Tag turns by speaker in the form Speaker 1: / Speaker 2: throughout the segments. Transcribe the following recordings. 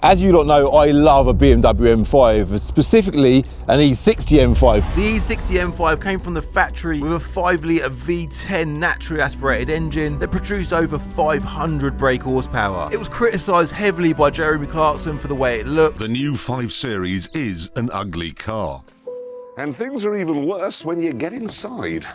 Speaker 1: As you lot know, I love a BMW M5, specifically an E60 M5. The E60 M5 came from the factory with a 5-litre V10 naturally aspirated engine that produced over 500 brake horsepower. It was criticised heavily by Jeremy Clarkson for the way it looked.
Speaker 2: The new 5 Series is an ugly car.
Speaker 3: And things are even worse when you get inside.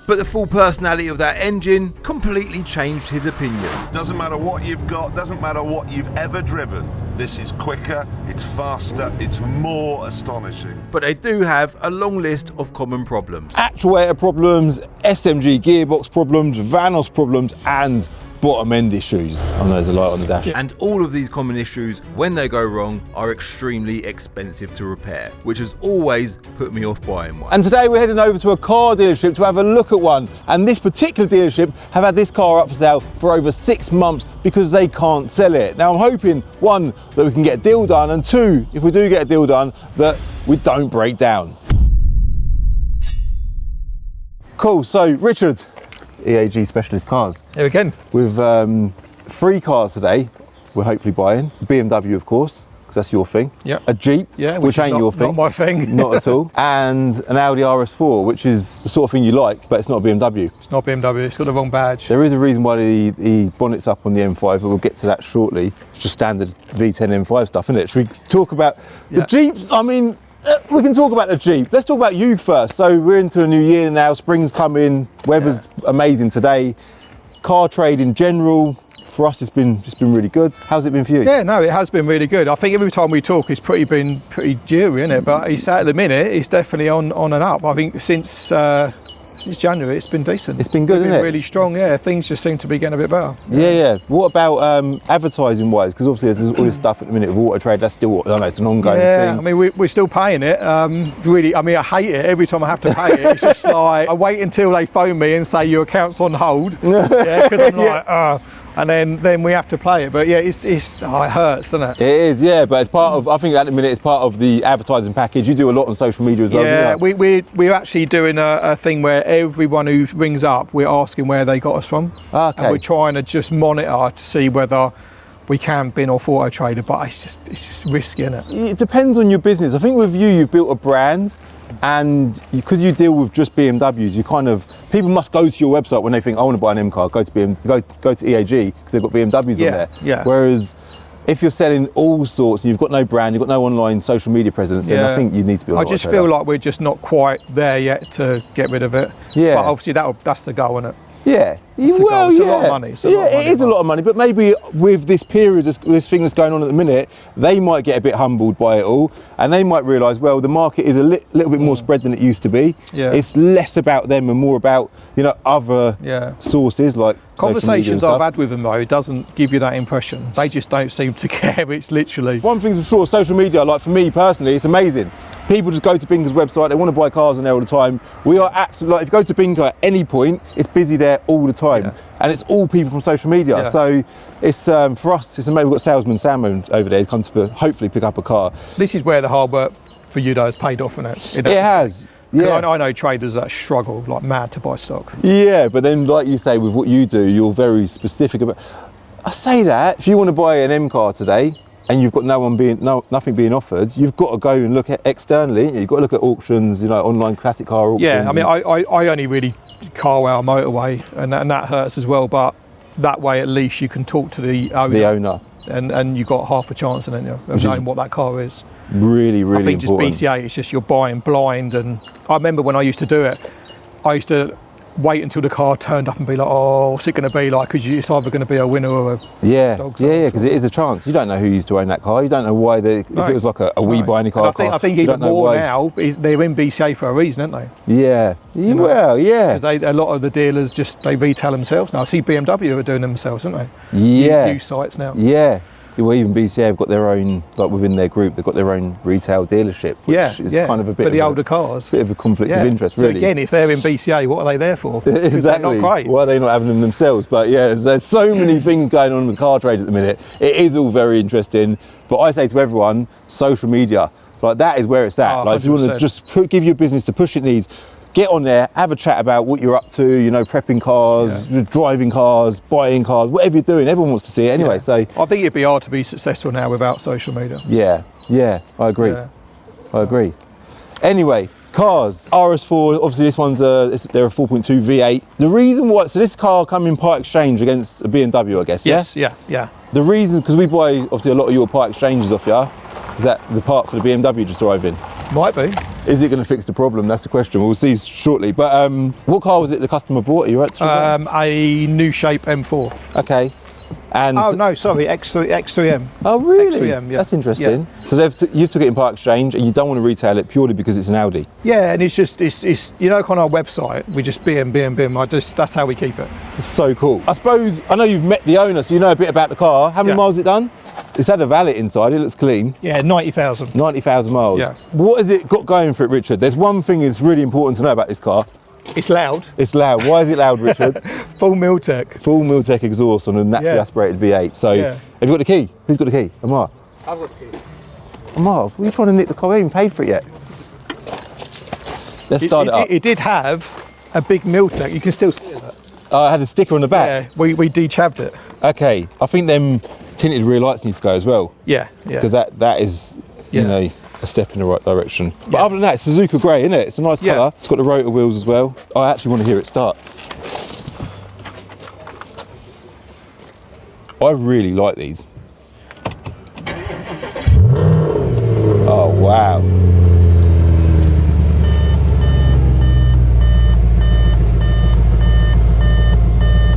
Speaker 1: But the full personality of that engine completely changed his opinion.
Speaker 2: Doesn't matter what you've got, doesn't matter what you've ever driven. This is quicker, it's faster, it's more astonishing.
Speaker 1: But they do have a long list of common problems. Actuator problems, SMG gearbox problems, Vanos problems, and bottom end issues. I know there's a light on the dash. And all of these common issues, when they go wrong, are extremely expensive to repair, which has always put me off buying one. And today we're heading over to a car dealership to have a look at one. And this particular dealership have had this car up for sale for over 6 months because they can't sell it. Now I'm hoping, one, that we can get a deal done, and two, if we do get a deal done, that we don't break down. Cool, so Richard, EAG Specialist Cars.
Speaker 4: Here again.
Speaker 1: With 3 cars today, we're hopefully buying. BMW, of course, because that's your thing.
Speaker 4: Yeah.
Speaker 1: A Jeep, which ain't your thing.
Speaker 4: Not my thing.
Speaker 1: Not at all. And an Audi RS4, which is the sort of thing you like, but it's not a BMW.
Speaker 4: It's not BMW, it's got the wrong badge.
Speaker 1: There is a reason why the bonnet's up on the M5, but we'll get to that shortly. It's just standard V10 M5 stuff, isn't it? Should we talk about the Jeeps? I mean, we can talk about the Jeep. Let's talk about you first. So we're into a new year now, spring's coming, weather's amazing today. Car trade in general, for us it's been really good. How's it been for you?
Speaker 4: Yeah, no, it has been really good. I think every time we talk it's been pretty dewy, isn't it? But at the minute it's definitely on and up. I think since January it's been decent.
Speaker 1: It's been good, isn't it?
Speaker 4: Really strong, yeah. Things just seem to be getting a bit better.
Speaker 1: Yeah. What about advertising wise? Because obviously there's all this stuff at the minute of auto trade. That's still, I don't know, it's an ongoing thing.
Speaker 4: Yeah, I mean we're still paying it. Really, I mean I hate it every time I have to pay it. It's just like I wait until they phone me and say your account's on hold. Yeah, because I'm like, and then we have to play it. But yeah, it hurts, doesn't it?
Speaker 1: It is, yeah. But it's part of, I think at the minute it's part of the advertising package. You do a lot on social media as well.
Speaker 4: Yeah, we're actually doing a thing where everyone who rings up, we're asking where they got us from.
Speaker 1: Okay.
Speaker 4: And we're trying to just monitor to see whether we can bin off Auto Trader, but it's just risky, isn't it?
Speaker 1: It depends on your business. I think with you've built a brand, and because you deal with just BMWs, you kind of, people must go to your website when they think I want to buy an M car, go to EAG because they've got BMWs on there.
Speaker 4: Yeah.
Speaker 1: Whereas if you're selling all sorts and you've got no brand, you've got no online social media presence, then I think you need to be on
Speaker 4: I just feel like we're just not quite there yet to get rid of it.
Speaker 1: Yeah.
Speaker 4: But obviously that's the goal, isn't it?
Speaker 1: Yeah,
Speaker 4: it's a lot of money. It
Speaker 1: is a lot of money, but maybe with this period, this thing that's going on at the minute, they might get a bit humbled by it all, and they might realise, well, the market is a little bit more spread than it used to be. Yeah. It's less about them and more about, you know, other sources like
Speaker 4: conversations I've had with them though, it doesn't give you that impression. They just don't seem to care. It's literally
Speaker 1: one thing's for sure. Social media, like for me personally, it's amazing. People just go to Binker's website, they want to buy cars on there all the time. We are absolutely, like, if you go to Binker at any point, it's busy there all the time. And it's all people from social media. So it's, for us, it's amazing. We've got salesman Sam over there, he's come to hopefully pick up a car.
Speaker 4: This is where the hard work for you though has paid off, isn't it?
Speaker 1: It has. Yeah.
Speaker 4: I know traders that struggle like mad to buy stock.
Speaker 1: Yeah, but then like you say, with what you do, you're very specific about, I say that, if you want to buy an M car today, and you've got nothing being offered, you've got to go and look at externally. You've got to look at auctions, you know, online classic car auctions.
Speaker 4: Yeah, I mean, I only really car wow motorway, and that hurts as well. But that way, at least you can talk to the owner. And you've got half a chance, and then of knowing what that car is.
Speaker 1: Really, really
Speaker 4: I think
Speaker 1: important.
Speaker 4: Just BCA, it's just you're buying blind. And I remember when I used to do it, I used to wait until the car turned up and be like, oh, what's it going to be like? Because it's either going to be a winner or a dog.
Speaker 1: Yeah, because it is a chance. You don't know who used to own that car. You don't know why if it was like a wee buy any car.
Speaker 4: I think even more now, they're in BCA for a reason, aren't they?
Speaker 1: Yeah, well, yeah.
Speaker 4: Because a lot of the dealers they retail themselves now. I see BMW are doing themselves, aren't they?
Speaker 1: Yeah.
Speaker 4: New sites now.
Speaker 1: Yeah. Well, even BCA have got their own, like within their group, they've got their own retail dealership, which is kind of a bit
Speaker 4: for the older cars.
Speaker 1: Bit of a conflict of interest, really.
Speaker 4: So again, if they're in BCA, what are they there for?
Speaker 1: Exactly.
Speaker 4: Not great.
Speaker 1: Why are they not having them themselves? But yeah, there's so many things going on in the car trade at the minute. It is all very interesting. But I say to everyone, social media, like that is where it's at. Like if you want to just give your business the push it needs, get on there, have a chat about what you're up to, you know, prepping cars, driving cars, buying cars, whatever you're doing. Everyone wants to see it anyway. So
Speaker 4: I think it'd be hard to be successful now without social media.
Speaker 1: yeah, I agree.
Speaker 4: Yeah.
Speaker 1: I agree. Anyway, cars, RS4, obviously this one's they're a 4.2 V8. The reason why, so this car come in part exchange against a BMW, I guess,
Speaker 4: Yes, yeah.
Speaker 1: The reason, because we buy obviously a lot of your part exchanges off you, is that the part for the BMW just arrived in.
Speaker 4: Might be.
Speaker 1: Is it going to fix the problem? That's the question. We'll see shortly. But what car was it the customer bought? Are you right?
Speaker 4: A new shape M4.
Speaker 1: Okay. And
Speaker 4: Oh no, sorry, X3M.
Speaker 1: oh really?
Speaker 4: X3M, yeah.
Speaker 1: That's interesting.
Speaker 4: Yeah.
Speaker 1: So you took it in part exchange, and you don't want to retail it purely because it's an Audi.
Speaker 4: Yeah, and it's you know, on our website, we just BM. That's how we keep it.
Speaker 1: It's so cool. I suppose, I know you've met the owner, so you know a bit about the car. How many miles has it done? It's had a valet inside, it looks clean.
Speaker 4: Yeah, 90,000.
Speaker 1: 90,000 miles.
Speaker 4: Yeah.
Speaker 1: What has it got going for it, Richard? There's one thing that's really important to know about this car.
Speaker 4: It's loud.
Speaker 1: It's loud. Why is it loud, Richard?
Speaker 4: Full Miltech.
Speaker 1: Full Miltech exhaust on a naturally aspirated V8. So, have you got the key? Who's got the key? Amar?
Speaker 4: I've got the key.
Speaker 1: Amar, what are you trying to nick the car? We haven't paid for it yet. Let's start it up.
Speaker 4: It did have a big Miltech. You can still see that.
Speaker 1: Oh, it had a sticker on the back?
Speaker 4: Yeah, we de-chabbed it.
Speaker 1: Okay, I think them tinted rear lights need to go as well.
Speaker 4: Yeah.
Speaker 1: Because that is, you know, a step in the right direction. But other than that, it's Suzuka grey, isn't it? It's a nice colour. It's got the rotor wheels as well. I actually want to hear it start. I really like these. Oh, wow.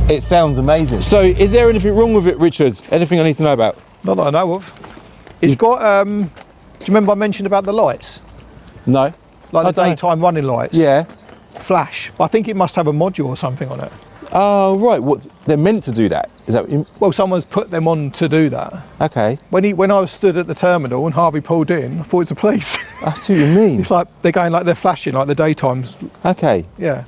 Speaker 1: It sounds amazing. So, is there anything wrong with it, Richard? Anything I need to know about?
Speaker 4: Not that I know of. It's got, do you remember I mentioned about the lights?
Speaker 1: No.
Speaker 4: Like the daytime running lights?
Speaker 1: Yeah.
Speaker 4: Flash. I think it must have a module or something on it.
Speaker 1: Oh, right. What, they're meant to do that? Is that what you...
Speaker 4: Well, someone's put them on to do that.
Speaker 1: Okay.
Speaker 4: When I was stood at the terminal and Harvey pulled in, I thought it was the police.
Speaker 1: I see what you mean.
Speaker 4: It's like they're going like they're flashing, like the daytimes.
Speaker 1: Okay.
Speaker 4: Yeah.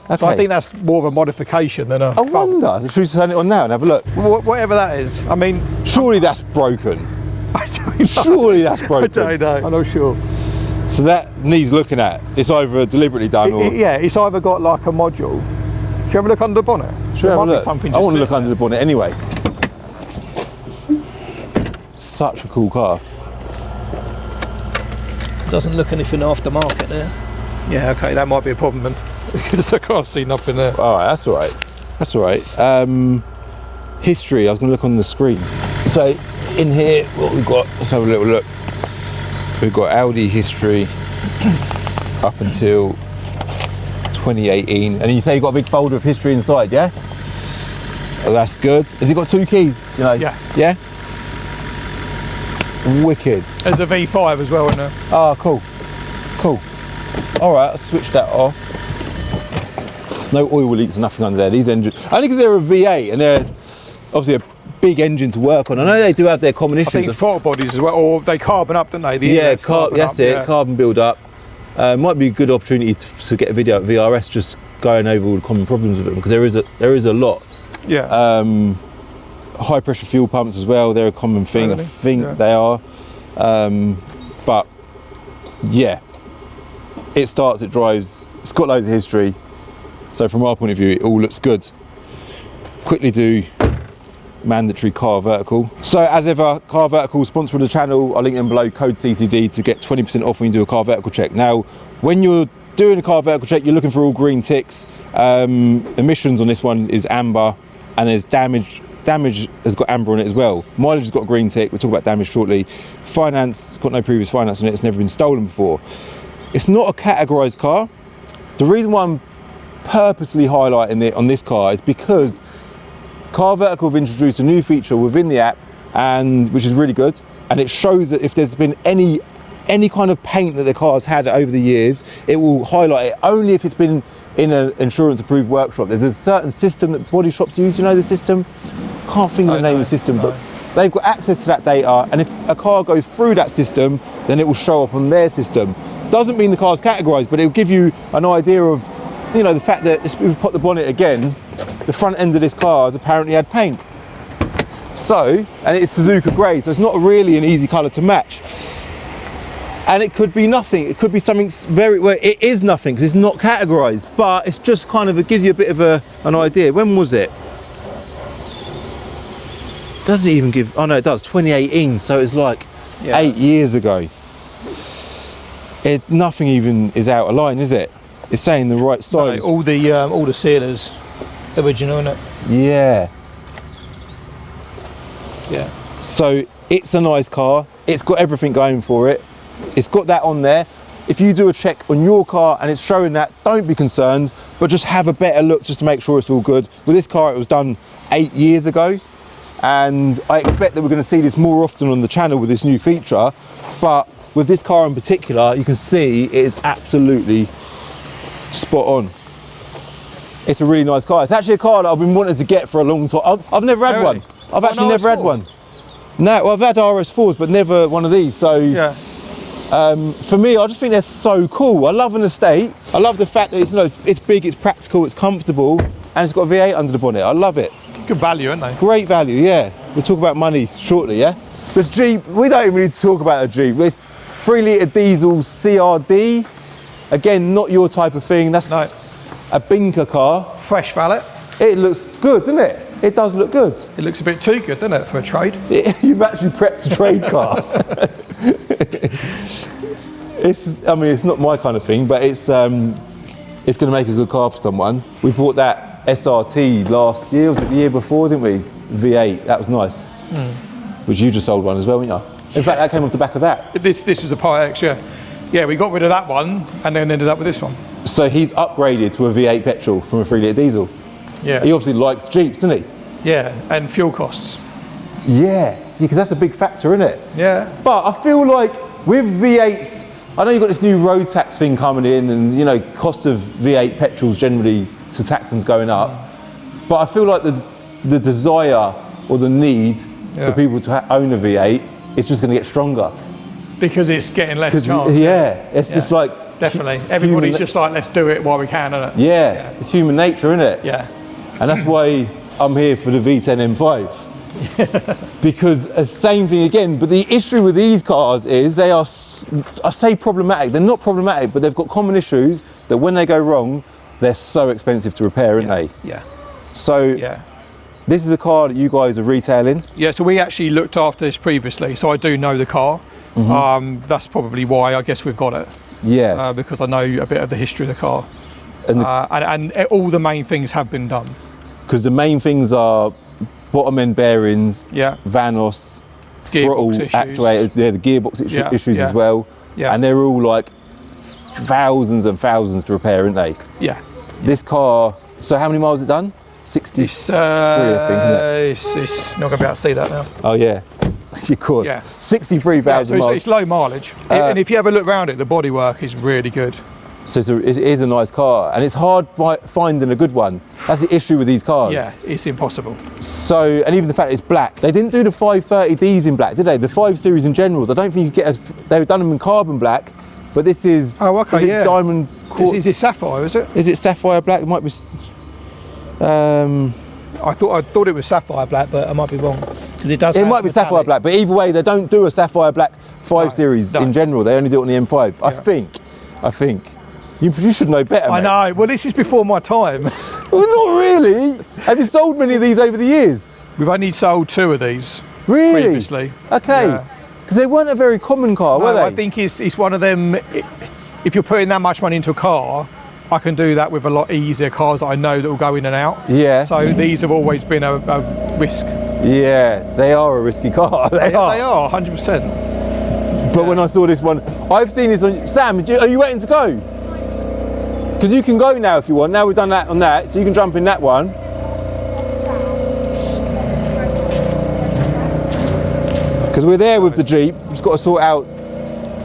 Speaker 1: Okay.
Speaker 4: So I think that's more of a modification than a
Speaker 1: I wonder. Should we turn it on now and have a look?
Speaker 4: Whatever that is. I mean,
Speaker 1: surely that's broken.
Speaker 4: I don't know.
Speaker 1: Surely that's broken.
Speaker 4: I don't know. I'm not sure.
Speaker 1: So that needs looking at. It's either deliberately done or...
Speaker 4: Yeah, it's either got like a module. Should you have a look under the bonnet?
Speaker 1: Should we have a look? I want to look under the bonnet anyway. Such a cool car.
Speaker 4: Doesn't look anything aftermarket there. Yeah, okay, that might be a problem then. Because I can't see nothing there.
Speaker 1: All right, that's all right. That's all right. History, I was going to look on the screen. So in here, what we've got, let's have a little look. We've got Audi history up until 2018. And you say you've got a big folder of history inside, yeah? Oh, that's good. Has it got 2 keys? You know?
Speaker 4: Yeah.
Speaker 1: Yeah? Wicked.
Speaker 4: There's a V5 as well in there.
Speaker 1: Oh, cool. Cool. All right, I'll switch that off. No oil leaks, nothing under there. These engines, only because they're a V8 and they're obviously a big engine to work on. I know they do have their common issues.
Speaker 4: I think throttle bodies as well, or they carbon up, don't they?
Speaker 1: That's it, carbon build up. Might be a good opportunity to get a video at VRS just going over all the common problems with it, because there is a lot.
Speaker 4: Yeah.
Speaker 1: High pressure fuel pumps as well, they're a common thing.
Speaker 4: Really?
Speaker 1: I think they are. But yeah, it starts, it drives, it's got loads of history. So from our point of view, it all looks good. Quickly do mandatory CarVertical. So as ever, CarVertical, sponsor of the channel, I'll link them below, code CCD to get 20% off when you do a CarVertical check. Now, when you're doing a CarVertical check, you're looking for all green ticks. Emissions on this one is amber, and there's damage. Damage has got amber on it as well. Mileage has got a green tick, we'll talk about damage shortly. Finance, got no previous finance on it, it's never been stolen before. It's not a categorised car. The reason why I'm purposely highlighting it on this car is because CarVertical have introduced a new feature within the app, and which is really good, and it shows that if there's been any kind of paint that the car's had over the years, it will highlight it only if it's been in an insurance approved workshop. There's a certain system that body shops use, you know the system? Can't think of the name of the system, but they've got access to that data, and if a car goes through that system, then it will show up on their system. Doesn't mean the car's categorised, but it'll give you an idea of, you know, the fact that if we put the bonnet again, the front end of this car has apparently had paint. So, and it's Suzuka grey, so it's not really an easy colour to match. And it could be nothing. It could be something very, well, it is nothing because it's not categorised, but it's just kind of, it gives you a bit of an idea. When was it? Doesn't even give, oh no it does, 2018, so it's like 8 years ago. Nothing even is out of line, is it? It's saying the right size.
Speaker 4: No, all the sealers original, isn't it?
Speaker 1: Yeah.
Speaker 4: Yeah.
Speaker 1: So it's a nice car. It's got everything going for it. It's got that on there. If you do a check on your car and it's showing that, don't be concerned, but just have a better look just to make sure it's all good. With this car, it was done 8 years ago, and I expect that we're going to see this more often on the channel with this new feature. But with this car in particular, you can see it is absolutely spot on. It's a really nice car. It's actually a car that I've been wanting to get for a long time. I've never had one. I've actually never had one. No, well, I've had RS4s, but never one of these. So
Speaker 4: yeah.
Speaker 1: For me, I just think they're so cool. I love an estate. I love the fact that it's, you know, it's big, it's practical, it's comfortable, and it's got a V8 under the bonnet. I love it.
Speaker 4: Good value, isn't they?
Speaker 1: Great value, yeah. We'll talk about money shortly, yeah? The Jeep, we don't even need to talk about the Jeep. It's 3-litre diesel CRD. Again, not your type of thing. That's a binker car.
Speaker 4: Fresh valet.
Speaker 1: It looks good, doesn't it? It does look good.
Speaker 4: It looks a bit too good, doesn't it, for a trade?
Speaker 1: You've actually prepped a trade car. I mean, it's not my kind of thing, but it's going to make a good car for someone. We bought that SRT last year, was it the year before, didn't we? V8, that was nice. Which you just sold one as well, didn't you? In fact, that came off the back of that.
Speaker 4: This was a Pi X, yeah. Yeah, we got rid of that one and then ended up with this one.
Speaker 1: So he's upgraded to a V8 petrol from a 3-litre diesel.
Speaker 4: Yeah.
Speaker 1: He obviously likes Jeeps, doesn't he?
Speaker 4: Yeah, and fuel costs.
Speaker 1: Yeah, because that's a big factor, isn't it?
Speaker 4: Yeah.
Speaker 1: But I feel like with V8s, I know you've got this new road tax thing coming in, and you know, cost of V8 petrols generally to tax them's going up. But I feel like the desire or the need for people to own a V8 is just going to get stronger.
Speaker 4: Because it's getting less chance.
Speaker 1: Yeah, it's just like...
Speaker 4: Definitely. Everybody's just like, let's do it while we can, isn't it?
Speaker 1: Yeah, it's human nature, isn't it?
Speaker 4: Yeah.
Speaker 1: And that's why I'm here for the V10 M5. Because same thing again, but the issue with these cars is they are, I say problematic, they're not problematic, but they've got common issues that when they go wrong, they're so expensive to repair, aren't they?
Speaker 4: Yeah.
Speaker 1: So this is a car that you guys are retailing?
Speaker 4: Yeah, so we actually looked after this previously, so I do know the car. That's probably why I guess we've got it.
Speaker 1: Yeah.
Speaker 4: Because I know a bit of the history of the car. And all the main things have been done.
Speaker 1: Because the main things are bottom end bearings, Vanos, throttle actuators, the gearbox issues as well. Yeah. And they're all like thousands and thousands to repair, aren't they?
Speaker 4: Yeah.
Speaker 1: This car, so how many miles has it done? 63, I think, isn't it?
Speaker 4: It's not going to be able to see that now.
Speaker 1: Oh yeah, of course.
Speaker 4: Yeah.
Speaker 1: 63,000 miles.
Speaker 4: It's low mileage. And if you have a look around it, the bodywork is really good.
Speaker 1: So it is a nice car, and it's hard finding a good one. That's the issue with these cars.
Speaker 4: Yeah, it's impossible.
Speaker 1: So, and even the fact it's black. They didn't do the 530Ds in black, did they? The 5 Series in general, I don't think you get they've done them in carbon black, but this is, diamond.
Speaker 4: Is it sapphire, is it?
Speaker 1: Is it sapphire black? It might be.
Speaker 4: I thought it was sapphire black, but I might be wrong. Because it does.
Speaker 1: It might be sapphire black, but either way, they don't do a sapphire black 5 Series in general. They only do it on the M5. Yeah. I think. You should know better.
Speaker 4: I know. Well, this is before my time.
Speaker 1: Well, not really. Have you sold many of these over the years?
Speaker 4: We've only sold 2 of these.
Speaker 1: Really?
Speaker 4: Previously.
Speaker 1: Okay. Because they weren't a very common car, were they?
Speaker 4: I think it's one of them. If you're putting that much money into a car, I can do that with a lot easier cars that I know that will go in and out. Yeah. So these have always been a risk.
Speaker 1: Yeah, they are a risky car. They
Speaker 4: are 100%.
Speaker 1: But when I saw this one, I've seen this on. Sam, are you waiting to go? Because you can go now if you want. Now we've done that on that, so you can jump in that one. Because we're there with the Jeep, we've just got to sort out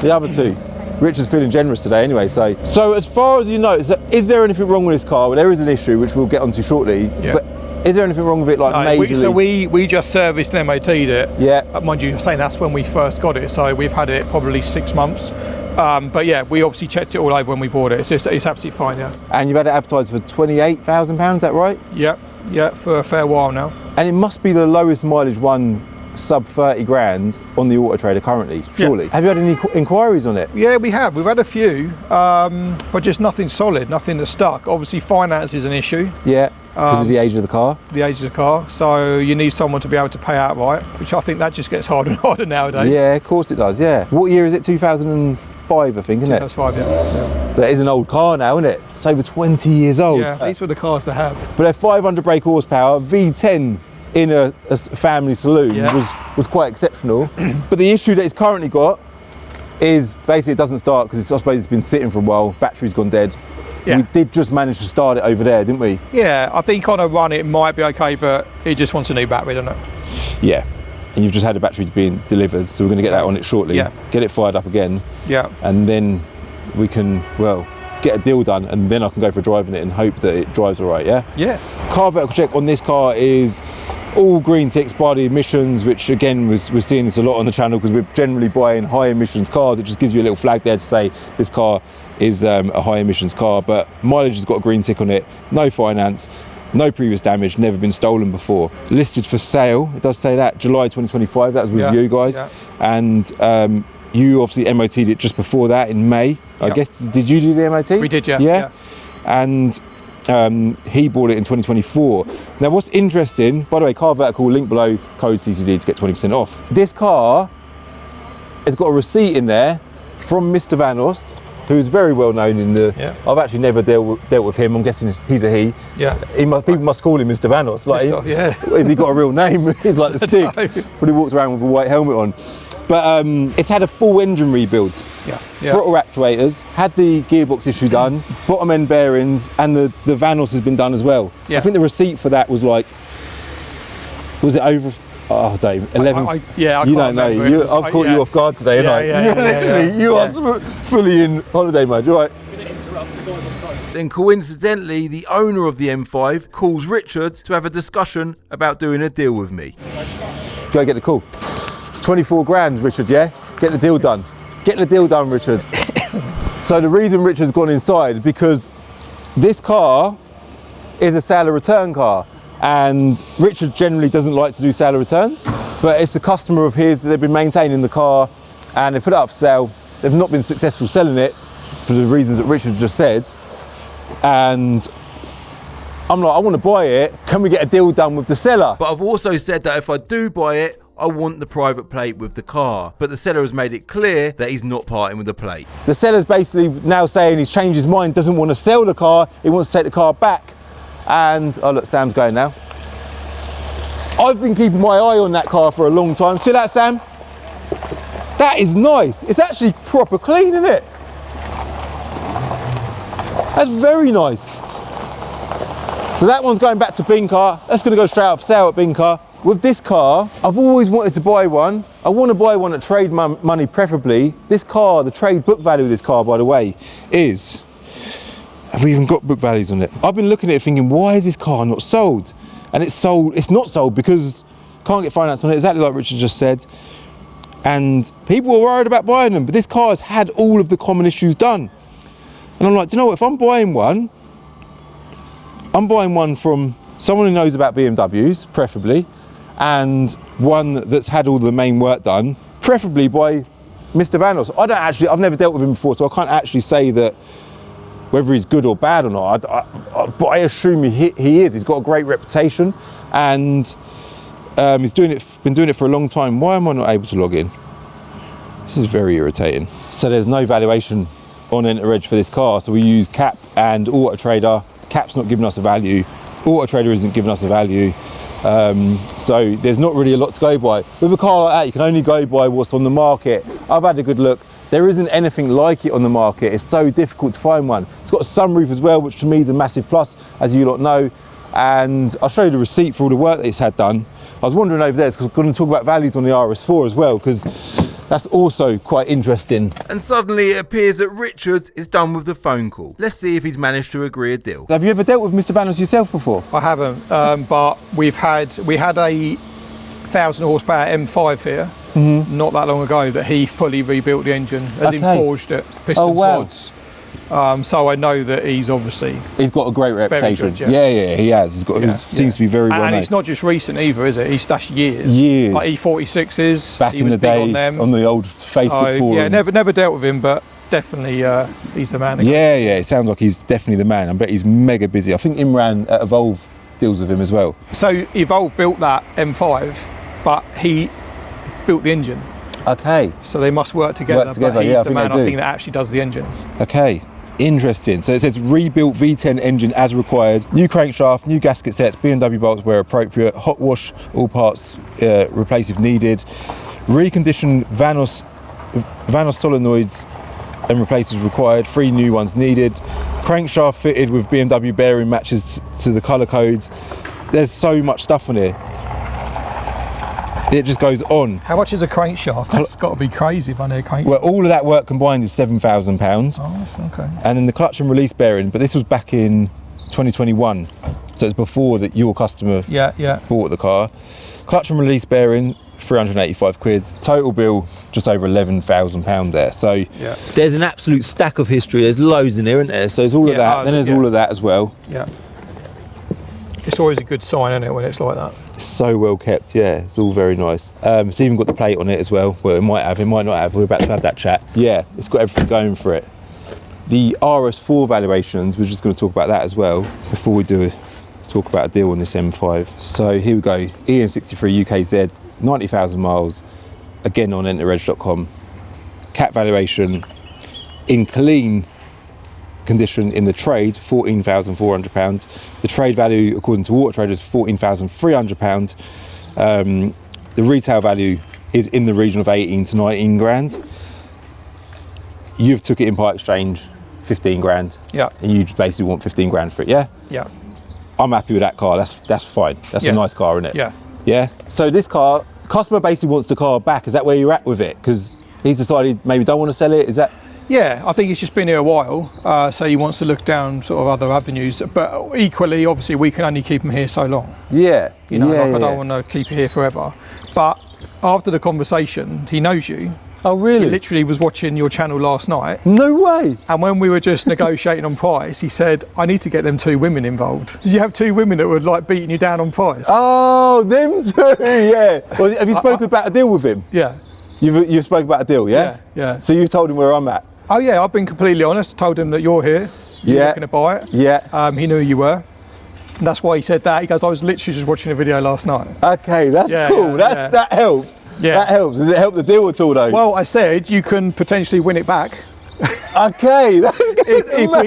Speaker 1: the other 2. Richard's feeling generous today anyway, so as far as you know, is there anything wrong with this car? Well, there is an issue, which we'll get onto shortly, but is there anything wrong with it, like majorly?
Speaker 4: So we just serviced and MOT'd it.
Speaker 1: Yeah.
Speaker 4: Mind you, saying that's when we first got it, so we've had it probably 6 months. But yeah, we obviously checked it all over when we bought it. It's absolutely fine, yeah.
Speaker 1: And you've had it advertised for £28,000, is that right?
Speaker 4: Yeah, for a fair while now.
Speaker 1: And it must be the lowest mileage one sub 30 grand on the Auto Trader currently, surely. Have you had any inquiries on it?
Speaker 4: Yeah, we have. We've had a few, but just nothing solid, nothing that's stuck. Obviously, finance is an issue.
Speaker 1: Yeah, because of the age of the car.
Speaker 4: The age of the car. So you need someone to be able to pay outright, which I think that just gets harder and harder nowadays.
Speaker 1: Yeah, of course it does, yeah. What year is it? 2005, I think, isn't it?
Speaker 4: That's 5, yeah.
Speaker 1: So it is an old car now, isn't it? It's over 20 years old.
Speaker 4: Yeah, these were the cars to have.
Speaker 1: But they're 500 brake horsepower, V10 in a family saloon was quite exceptional. But the issue that it's currently got is basically it doesn't start because I suppose it's been sitting for a while, battery's gone dead. Yeah. We did just manage to start it over there, didn't we? Yeah,
Speaker 4: I think on a run it might be okay, but it just wants a new battery, doesn't it?
Speaker 1: Yeah, and you've just had a battery being delivered, so we're going to get that on it shortly. Yeah. Get it fired up again. Yeah. And then we can, well, get a deal done, and then I can go for driving it and hope that it drives all right, yeah? Yeah. CarVertical check on this car is all green ticks by the emissions, which again, we're seeing this a lot on the channel because we're generally buying high emissions cars. It just gives you a little flag there to say this car is a high emissions car, but mileage has got a green tick on it, no finance, no previous damage, never been stolen before. Listed for sale, it does say that, July 2025, that was with you guys. Yeah. And you obviously MOT'd it just before that in May. I guess, did you do the MOT?
Speaker 4: We did, yeah.
Speaker 1: And he bought it in 2024. Now what's interesting, by the way, CarVertical, link below, code CCD to get 20% off. This car has got a receipt in there from Mr. Vanos, who's very well known in the, I've actually never dealt with him, I'm guessing he's a he. Yeah. People must call him Mr. Vanos. Like, has he got a real name? He's like the stick. But he walked around with a white helmet on. But it's had a full engine rebuild. Throttle actuators, had the gearbox issue done, bottom end bearings, and the Vanos has been done as well. I think the receipt for that was like, was it over? Oh, Dave, 11.
Speaker 4: I
Speaker 1: you don't know. I've caught you off guard today, haven't I? You are fully in holiday mode, right? Then coincidentally, the owner of the M5 calls Richard to have a discussion about doing a deal with me. Go get the call. 24 grand, Richard, yeah? Get the deal done. Get the deal done, Richard. So the reason Richard's gone inside is because this car is a sale or return car. And Richard generally doesn't like to do sale or returns, but it's a customer of his that they've been maintaining the car and they put it up for sale. They've not been successful selling it for the reasons that Richard just said. And I'm like, I want to buy it. Can we get a deal done with the seller? But I've also said that if I do buy it, I want the private plate with the car. But the seller has made it clear that he's not parting with the plate. The seller's basically now saying he's changed his mind, doesn't want to sell the car, he wants to take the car back. And, oh look, Sam's going now. I've been keeping my eye on that car for a long time. See that, Sam? That is nice. It's actually proper clean, isn't it? That's very nice. So that one's going back to bin car. That's going to go straight out for sale at bin car. With this car, I've always wanted to buy one. I want to buy one at trade money preferably. This car, the trade book value of this car, by the way, is, have we even got book values on it? I've been looking at it thinking, why is this car not sold? And it's sold, it's not sold because can't get finance on it, exactly like Richard just said. And people were worried about buying them, but this car has had all of the common issues done. And I'm like, do you know what, if I'm buying one from someone who knows about BMWs, preferably, and one that's had all the main work done, preferably by Mr. Vanos. I've never dealt with him before, so I can't actually say that whether he's good or bad or not, but I assume he is. He's got a great reputation, and he's been doing it for a long time. Why am I not able to log in? This is very irritating. So there's no valuation on Enter Edge for this car, so we use Cap and Auto Trader. Cap's not giving us a value. Auto Trader isn't giving us a value. So there's not really a lot to go by. With a car like that, you can only go by what's on the market. I've had a good look. There isn't anything like it on the market. It's so difficult to find one. It's got a sunroof as well, which to me is a massive plus, as you lot know. And I'll show you the receipt for all the work that it's had done. I was wondering over there, because I'm going to talk about values on the RS4 as well, because that's also quite interesting. And suddenly it appears that Richard is done with the phone call. Let's see if he's managed to agree a deal. Have you ever dealt with Mr. Vanos yourself before?
Speaker 4: I haven't, but we had a 1,000 horsepower M5 here. Not that long ago that he fully rebuilt the engine, as in forged it, piston swads. So I know that he's obviously
Speaker 1: He's got a great reputation.
Speaker 4: good,
Speaker 1: yeah, he has. He's got. He seems to be very well
Speaker 4: And
Speaker 1: known.
Speaker 4: it's not just recent either, is it? He's stashed years.
Speaker 1: Years.
Speaker 4: Like E46s.
Speaker 1: Back
Speaker 4: he
Speaker 1: in
Speaker 4: was
Speaker 1: the
Speaker 4: big
Speaker 1: day,
Speaker 4: on them.
Speaker 1: on the old Facebook
Speaker 4: So,
Speaker 1: forums.
Speaker 4: yeah, never dealt with him, but definitely he's the man.
Speaker 1: Yeah, it sounds like he's definitely the man. I bet he's mega busy. I think Imran at Evolve deals with him as well.
Speaker 4: So Evolve built that M5, but he built the engine.
Speaker 1: Okay.
Speaker 4: So they must work together. But he's
Speaker 1: yeah, I
Speaker 4: the
Speaker 1: think
Speaker 4: man
Speaker 1: they do.
Speaker 4: I think that actually does the engine.
Speaker 1: Okay. Interesting. So it says rebuilt V10 engine as required, new crankshaft, new gasket sets, BMW bolts where appropriate, hot wash all parts, replace if needed, recondition Vanos solenoids and replace as required, 3 new ones needed, crankshaft fitted with BMW bearing matches to the colour codes. There's so much stuff on here. It just goes on.
Speaker 4: How much is a crankshaft? That's got to be crazy if I know a crankshaft.
Speaker 1: Well, all of that work combined is £7,000.
Speaker 4: Oh, that's okay.
Speaker 1: And then the clutch and release bearing, but this was back in 2021, so it's before that your customer bought the car. Clutch and release bearing, 385 quid. Total bill, just over £11,000 there. So there's an absolute stack of history. There's loads in here, isn't there? So there's all of that. Then there's all of that as well.
Speaker 4: Yeah. It's always a good sign, isn't it, when it's like that?
Speaker 1: It's so well kept, yeah. It's all very nice. It's even got the plate on it as well. Well, it might have, it might not have. We're about to have that chat. Yeah, it's got everything going for it. The RS4 valuations, we're just going to talk about that as well before we talk about a deal on this M5. So here we go. EN63 UKZ, 90,000 miles. Again on enterreg.com. Cat valuation in clean condition in the trade, £14,400. The trade value, according to Auto Trader, is £14,300. The retail value is in the region of 18 to 19 grand. You've took it in part exchange, 15 grand.
Speaker 4: Yeah.
Speaker 1: And you basically want 15 grand for it, yeah?
Speaker 4: Yeah.
Speaker 1: I'm happy with that car. That's fine. That's a nice car, isn't it?
Speaker 4: Yeah.
Speaker 1: Yeah. So this car, customer basically wants the car back. Is that where you're at with it? Because he's decided maybe don't want to sell it. Is that?
Speaker 4: Yeah, I think he's just been here a while, so he wants to look down sort of other avenues. But equally, obviously, we can only keep him here so long.
Speaker 1: Yeah.
Speaker 4: You know, I don't want to keep it here forever. But after the conversation, he knows you.
Speaker 1: Oh, really?
Speaker 4: He literally was watching your channel last night.
Speaker 1: No way.
Speaker 4: And when we were just negotiating on price, he said, I need to get them 2 women involved. Did you have 2 women that were like beating you down on price?
Speaker 1: Oh, them two, yeah. Well, have you spoken about a deal with him?
Speaker 4: Yeah.
Speaker 1: You've spoken about a deal, yeah?
Speaker 4: Yeah.
Speaker 1: So you've told him where I'm at?
Speaker 4: Oh yeah, I've been completely honest. Told him that you're here. You're looking to buy it.
Speaker 1: Yeah.
Speaker 4: He knew who you were. And that's why he said that. He goes, I was literally just watching a video last night.
Speaker 1: Okay, that's cool. That helps.
Speaker 4: Yeah.
Speaker 1: That helps. Does it help the deal at all though?
Speaker 4: Well, I said you can potentially win it back.
Speaker 1: Okay, that's good.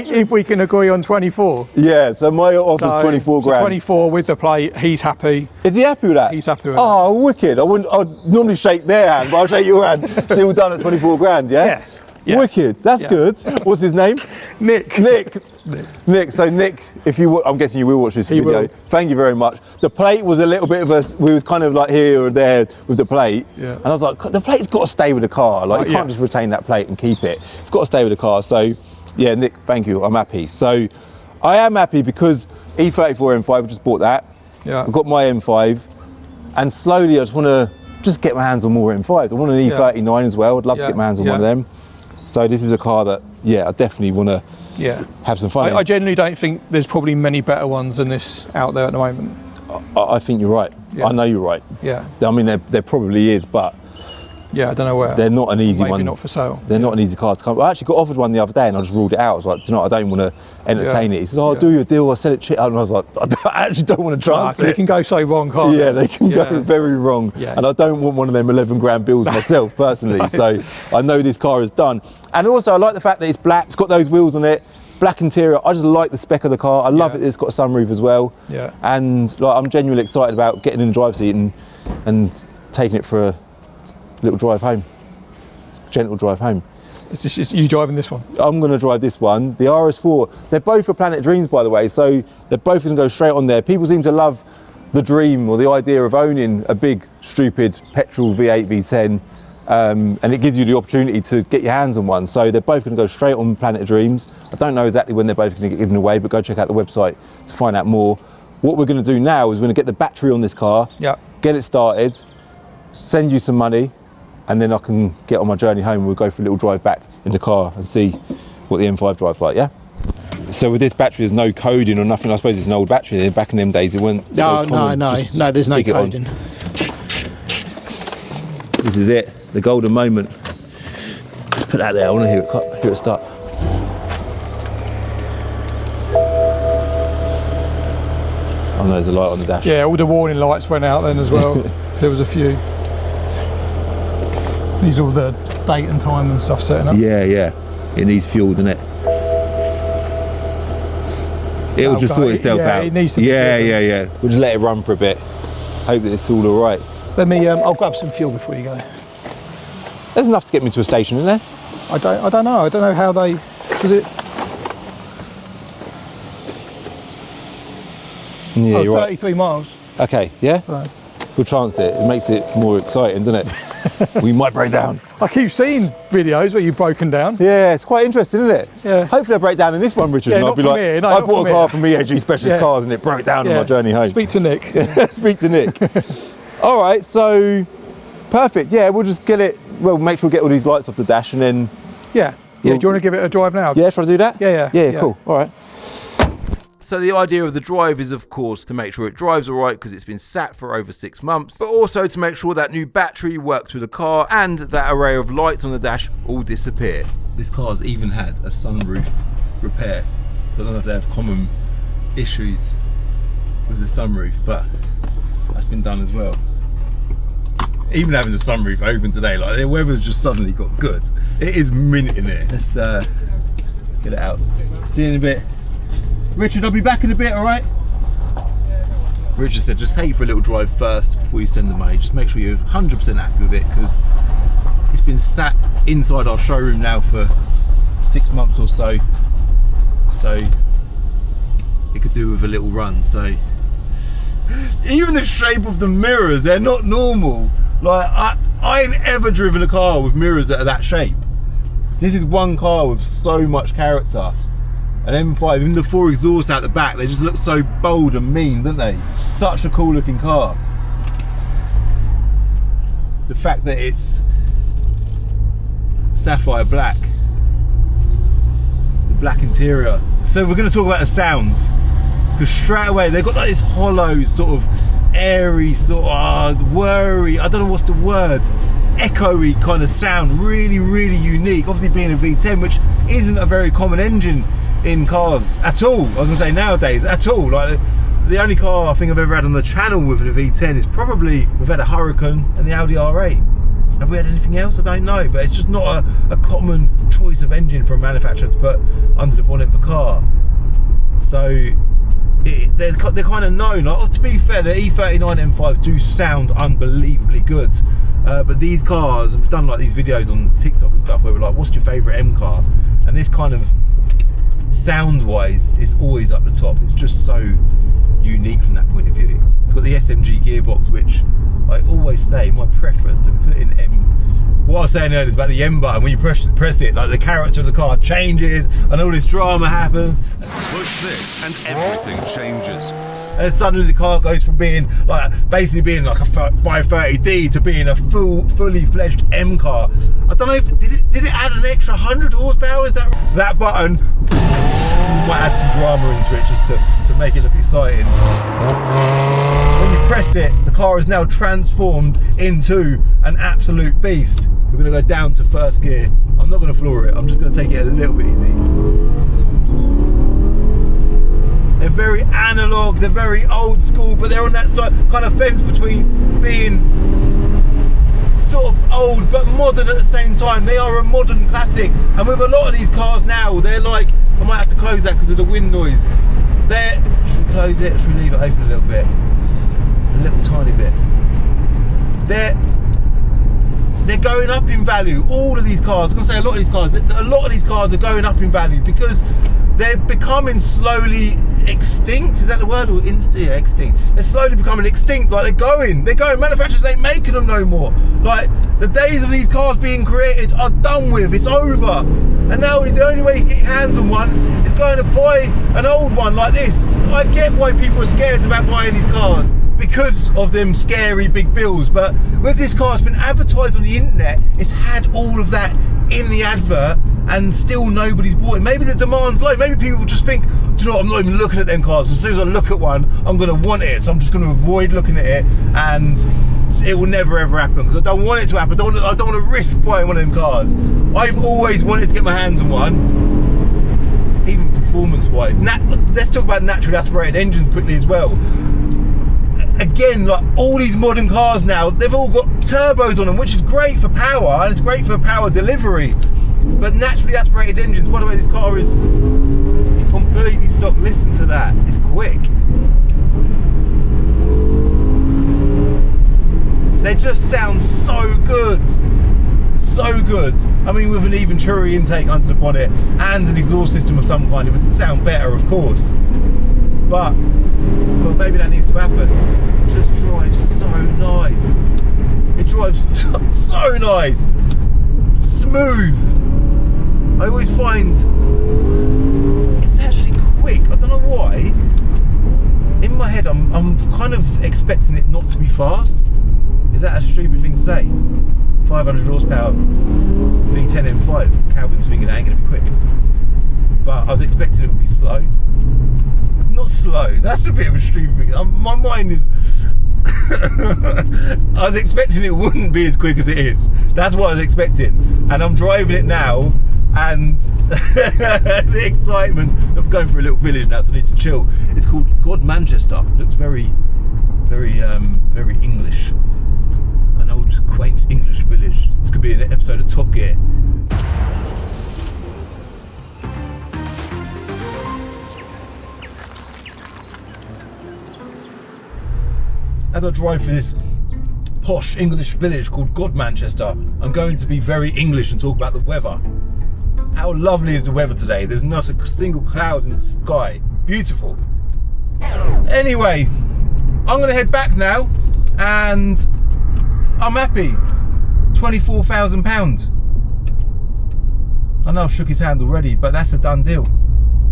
Speaker 4: if we can agree on 24.
Speaker 1: Yeah, so my offer's 24 grand.
Speaker 4: 24 with the plate, he's happy.
Speaker 1: Is he happy with that?
Speaker 4: He's happy with
Speaker 1: that. Wicked. I'd normally shake their hand, but I'll shake your hand. Deal done at 24 grand, yeah?
Speaker 4: Yeah.
Speaker 1: Wicked. That's good. What's his name?
Speaker 4: Nick.
Speaker 1: Nick. So Nick, if you, I'm guessing you will watch this video.
Speaker 4: Will.
Speaker 1: Thank you very much. The plate was a little bit of we was kind of like here or there with the plate.
Speaker 4: Yeah.
Speaker 1: And I was like, the plate's got to stay with the car. Like you can't just retain that plate and keep it. It's got to stay with the car. So yeah, Nick, thank you. I'm happy. So I am happy because E34 M5, I just bought that.
Speaker 4: Yeah.
Speaker 1: I've got my M5 and slowly I just want to get my hands on more M5s. I want an E39 as well. I'd love to get my hands on one of them. So this is a car that, I definitely want to have some fun.
Speaker 4: I genuinely don't think there's probably many better ones than this out there at the moment.
Speaker 1: I think you're right. Yeah. I know you're right.
Speaker 4: Yeah.
Speaker 1: I mean, there probably is, but
Speaker 4: I don't know where.
Speaker 1: They're not an easy one.
Speaker 4: Maybe not for sale.
Speaker 1: They're not an easy car to come. I actually got offered one the other day and I just ruled it out. I was like, do you know what? I don't want to entertain it. He said, I'll do you a deal, I'll sell it cheap. And I was like, I actually don't want to chance it.
Speaker 4: They can go so wrong, can't they?
Speaker 1: Yeah, they can go very wrong. Yeah. And I don't want one of them 11 grand bills myself personally. So I know this car is done. And also I like the fact that it's black. It's got those wheels on it. Black interior. I just like the spec of the car. I love it. It's got a sunroof as well.
Speaker 4: Yeah.
Speaker 1: And like, I'm genuinely excited about getting in the driver's seat and taking it for a little drive home. Gentle drive home.
Speaker 4: Is this just you driving this one?
Speaker 1: I'm going to drive this one. The RS4. They're both for Planet Dreams, by the way. So they're both going to go straight on there. People seem to love the dream or the idea of owning a big, stupid petrol V8, V10. And it gives you the opportunity to get your hands on one. So they're both going to go straight on Planet Dreams. I don't know exactly when they're both going to get given away, but go check out the website to find out more. What we're going to do now is we're going to get the battery on this car, get it started, send you some money, and then I can get on my journey home. We'll go for a little drive back in the car and see what the M5 drives like, yeah? So with this battery, there's no coding or nothing. I suppose it's an old battery. Back in them days, it wasn't so common.
Speaker 4: No, there's no
Speaker 1: stick it on.
Speaker 4: coding.
Speaker 1: This is it, the golden moment. Let's put that there. I want to hear it start. Oh no, there's a light on the dash.
Speaker 4: Yeah, all the warning lights went out then as well. There was a few. These all the date and time and stuff setting up.
Speaker 1: Yeah, yeah. It needs fuel, doesn't it? It'll just sort itself out.
Speaker 4: It needs to be
Speaker 1: yeah. We'll just let it run for a bit. Hope that it's all alright.
Speaker 4: Let me, I'll grab some fuel before you go.
Speaker 1: There's enough to get me to a station, isn't there?
Speaker 4: I don't know. I don't know how they, was it?
Speaker 1: Yeah, you're
Speaker 4: 33 miles.
Speaker 1: Okay, yeah?
Speaker 4: So.
Speaker 1: We'll chance it. It makes it more exciting, doesn't it? We might break down.
Speaker 4: I keep seeing videos where you've broken down.
Speaker 1: Yeah, it's quite interesting, isn't it?
Speaker 4: Yeah.
Speaker 1: Hopefully I break down in this one, Richard,
Speaker 4: Yeah,
Speaker 1: and I'll be like,
Speaker 4: me, no,
Speaker 1: I bought a car from EAG Specialist
Speaker 4: Yeah.
Speaker 1: Cars and it broke down on my journey home.
Speaker 4: Speak to Nick.
Speaker 1: Speak to Nick. All right, so perfect. Yeah, we'll just get it, well, make sure we get all these lights off the dash and then...
Speaker 4: Yeah. Do you want to give it a drive now?
Speaker 1: Yeah, shall I do that?
Speaker 4: Yeah,
Speaker 1: cool. All right.
Speaker 5: So the idea of the drive is, of course, to make sure it drives all right because it's been sat for over 6 months, but also to make sure that new battery works with the car and that array of lights on the dash all disappear. This car's even had a sunroof repair, so I don't know if they have common issues with the sunroof, but that's been done as well. Even having the sunroof open today, like the weather's just suddenly got good. It is mint in here. Let's get it out. See you in a bit. Richard, I'll be back in a bit, all right? Richard said just take it for a little drive first before you send the money. Just make sure you're 100% happy with it because it's been sat inside our showroom now for 6 months or so. So it could do with a little run. So even the shape of the mirrors, they're not normal. Like I ain't ever driven a car with mirrors that are that shape. This is one car with so much character. An M5, even the 4 exhausts out the back, they just look so bold and mean, don't they? Such a cool looking car. The fact that it's sapphire black, the black interior. So we're going to talk about the sounds, because straight away they've got like this hollow sort of airy sort of whirry, I don't know what's the word, echoey kind of sound, really unique. Obviously being a V10, which isn't a very common engine in cars at all. I was gonna say nowadays at all. Like the only car I think I've ever had on the channel with a V10 is probably, we've had a Hurricane and the Audi R8. Have we had anything else? I don't know, but it's just not a common choice of engine for a manufacturer to put under the bonnet of a car. So they're kind of known. Like, to be fair, the E39 M5s do sound unbelievably good, but these cars, we've done like these videos on TikTok and stuff where we're like, what's your favourite M car? And this kind of sound wise is always up the top. It's just so unique from that point of view. It's got the SMG gearbox, which I always say my preference, if we put it in M, what I was saying earlier is about the M button, when you press it, like the character of the car changes and all this drama happens.
Speaker 2: Push this and everything changes.
Speaker 1: And suddenly the car goes from being like basically being like a 530D to being a fully fledged M car. I don't know if did it add an extra 100 horsepower? Is that button might add some drama into it just to make it look exciting. When you press it, the car is now transformed into an absolute beast. We're gonna go down to first gear. I'm not gonna floor it. I'm just gonna take it a little bit easy. They're very analog, they're very old school, but they're on that kind of fence between being sort of old but modern at the same time. They are a modern classic, and with a lot of these cars now, they're like, I might have to close that because of the wind noise. Should we close it? Should we leave it open a little bit? A little tiny bit. They're going up in value. All of these cars, I'm gonna say a lot of these cars are going up in value because they're becoming slowly extinct. Is that the word? Or yeah, extinct. They're slowly becoming extinct. Like they're going. Manufacturers ain't making them no more. Like the days of these cars being created are done with. It's over. And now the only way you can get your hands on one is going to buy an old one like this. I get why people are scared about buying these cars, because of them scary big bills, but with this car, it's been advertised on the internet, it's had all of that in the advert,
Speaker 5: and still nobody's bought it. Maybe the demand's low. Maybe people just think, do you know what, I'm not even looking at them cars. As soon as I look at one, I'm going to want it. So I'm just going to avoid looking at it, and it will never ever happen because I don't want it to happen. I don't want to risk buying one of them cars. I've always wanted to get my hands on one, even performance-wise. Let's talk about naturally aspirated engines quickly as well. Again, like all these modern cars now, they've all got turbos on them, which is great for power and it's great for power delivery. But naturally aspirated engines, by the way, this car is completely stock. Listen to that, it's quick. They just sound so good. So good. I mean, with an even Cherokee intake under the bonnet and an exhaust system of some kind, it would sound better, of course. But maybe that needs to happen. It just drives so nice. It drives so nice. Smooth. I always find it's actually quick. I don't know why. In my head, I'm kind of expecting it not to be fast. Is that a stupid thing to say? 500 horsepower V10 M5. Calvin's thinking it ain't going to be quick. But I was expecting it would be slow. Not slow, that's a bit of a stupid thing. My mind is... I was expecting it wouldn't be as quick as it is. That's what I was expecting. And I'm driving it now, and the excitement of going through a little village now, so I need to chill. It's called God Manchester. It looks very, very English. An old quaint English village. This could be an episode of Top Gear. As I drive through this posh English village called God Manchester, I'm going to be very English and talk about the weather. How lovely is the weather today? There's not a single cloud in the sky. Beautiful. Anyway, I'm going to head back now, and I'm happy. £24,000. I know I've shook his hand already, but that's a done deal.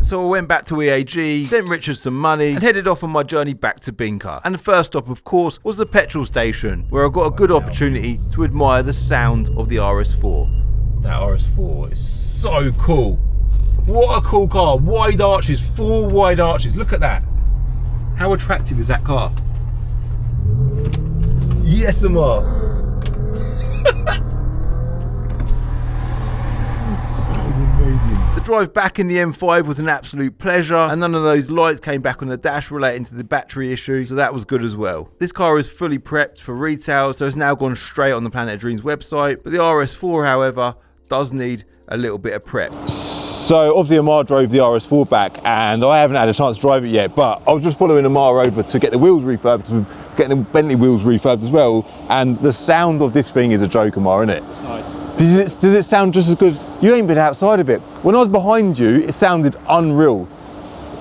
Speaker 5: So I went back to EAG, sent Richard some money, and headed off on my journey back to Binker. And the first stop, of course, was the petrol station, where I got a good opportunity to admire the sound of the RS4. That RS4 is so cool. What a cool car. Wide arches, 4 wide arches. Look at that. How attractive is that car? Yes, Amar. The drive back in the M5 was an absolute pleasure, and none of those lights came back on the dash relating to the battery issue, so that was good as well. This car is fully prepped for retail, so it's now gone straight on the Planet of Dreams website, but the RS4, however, does need a little bit of prep.
Speaker 1: So obviously Amar drove the RS4 back, and I haven't had a chance to drive it yet, but I was just following Amar over to get the wheels refurbed, getting the Bentley wheels refurbed as well, and the sound of this thing is a joke, Amar, isn't it?
Speaker 6: Nice.
Speaker 1: Does it sound just as good? You ain't been outside of it. When I was behind you, it sounded unreal.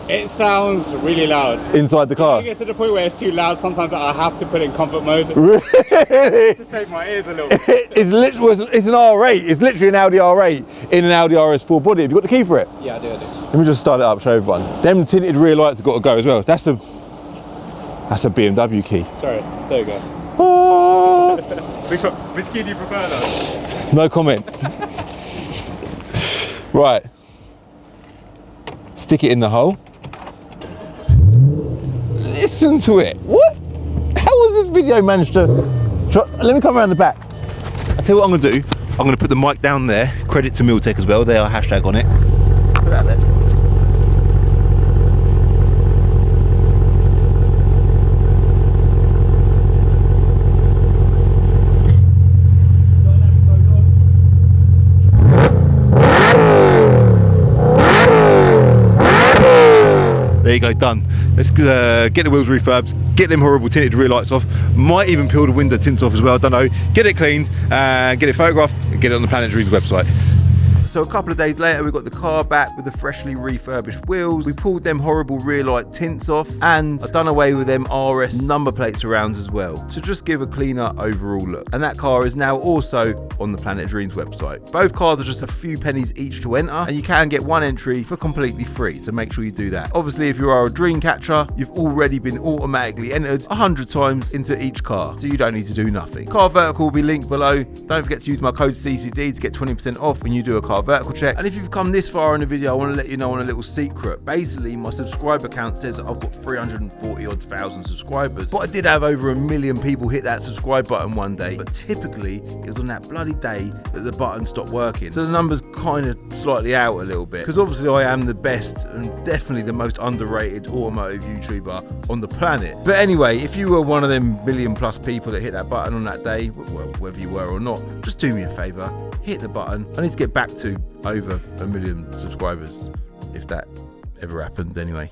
Speaker 6: It sounds really loud.
Speaker 1: Inside the car?
Speaker 6: I think it's to the point where it's too loud sometimes that I have to put it in comfort mode.
Speaker 1: Really?
Speaker 6: To save my ears a little bit.
Speaker 1: It's literally, it's an R8. It's literally an Audi R8 in an Audi RS4 body. Have you got the key for it?
Speaker 6: Yeah, I do.
Speaker 1: Let me just start it up, show everyone. Them tinted rear lights have got to go as well. That's a BMW key.
Speaker 6: Sorry, there you go.
Speaker 1: Oh.
Speaker 6: Which key do you prefer though?
Speaker 1: No comment. Right. Stick it in the hole. Listen to it. What? How has this video managed to... Let me come around the back. I'll tell you what I'm going to do. I'm going to put the mic down there. Credit to Miltech as well. They are hashtag on it. Put that there. There you go, done. Let's get the wheels refurbed, get them horrible tinted rear lights off, might even peel the window tints off as well, I don't know. Get it cleaned, get it photographed, and get it on the Planet Dreams website. So a couple of days later, we got the car back with the freshly refurbished wheels. We pulled them horrible rear light tints off, and I've done away with them RS number plate surrounds as well, to just give a cleaner overall look. And that car is now also on the Planet Dreams website. Both cars are just a few pennies each to enter, and you can get one entry for completely free, so make sure you do that. Obviously, if you are a dream catcher, you've already been automatically entered 100 times into each car, so you don't need to do nothing. CarVertical will be linked below. Don't forget to use my code CCD to get 20% off when you do a CarVertical
Speaker 5: CarVertical check. And if you've come this far in the video, I want to let you know on a little secret. Basically, my subscriber count says that I've got 340 odd thousand subscribers, but I did have over 1 million people hit that subscribe button one day, but typically it was on that bloody day that the button stopped working. So the numbers kind of slightly out a little bit, because obviously I am the best and definitely the most underrated automotive YouTuber on the planet. But anyway, if you were one of them 1 million plus people that hit that button on that day, well, whether you were or not, just do me a favor, hit the button. I need to get back to over 1 million subscribers, if that ever happened anyway.